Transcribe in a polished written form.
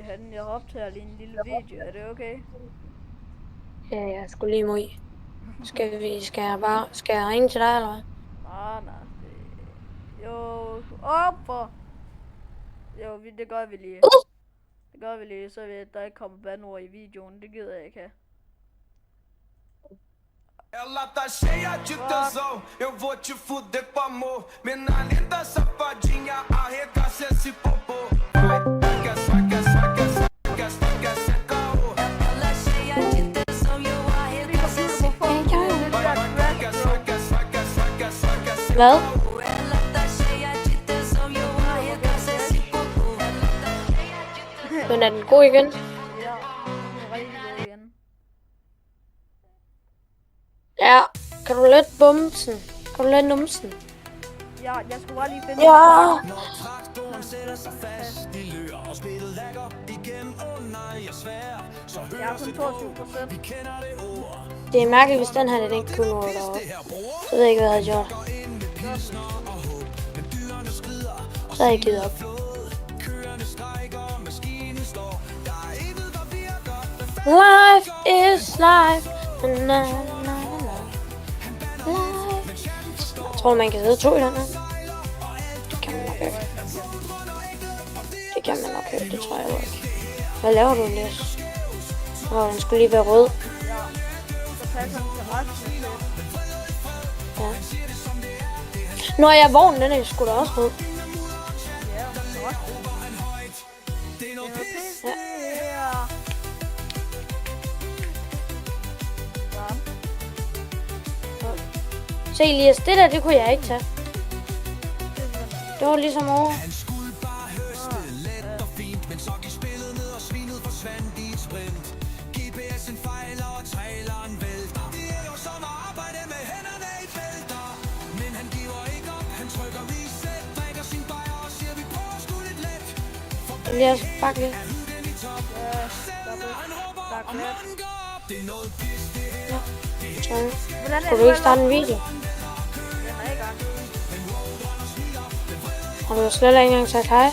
Jeg optager lige en lille video. Er det okay? Ja, jeg skulle lige mod. Skal jeg ringe til dig, eller hvad? Nej. Jo, op for. Jo, det gør vi lige. Det gør vi lige, så ved der ikke kommer bandord i videoen. Det gider jeg ikke have. Ela tá cheia de tesão, eu vou te fuder com amor. Mina linda, safadinha, arregaça esse popô. Vai, saca, saca, saca, saca, saca, saca, ela é cheia de tesão, eu arregaço esse popô. Vai, saca, saca, saca, saca, saca, saca. Hvad? Ela tá cheia de tesão, eu arregaço esse popô. Men er den god igen? Ja, den er rigtig god igen. Ja, kan du let bumsen? Kan du let numsen? Ja, jeg skulle bare lige finde Ja! Når traktoren sætter sig fast i løer og spillet lækker igen, nej, jeg svær. Så Jeg er kun 22%. vi kender det ord. Det er mærkeligt, hvis den her den ikke kunne nå deroppe. Så ved jeg ikke, hvad jeg havde gjort. Så havde jeg givet op. Life is life. Na, na, na, na. Life. Jeg tror, man kan sidde 2 i den her. Det kan man nok ikke. Det kan man nok ikke, det tror jeg jo ikke. Hvad laver du, Elias? Den skulle lige være rød. Ja, så passer den til resten. Ja. Når jeg er vognen, den er sgu da også rød. Ja, så også. Det er noget pisse her. Se Elias, det der, det kunne jeg ikke tage. Det var ligesom over. Elias, bak lidt. Ja, kunne du ikke starte en video? Har du slet ikke engang sagt hej?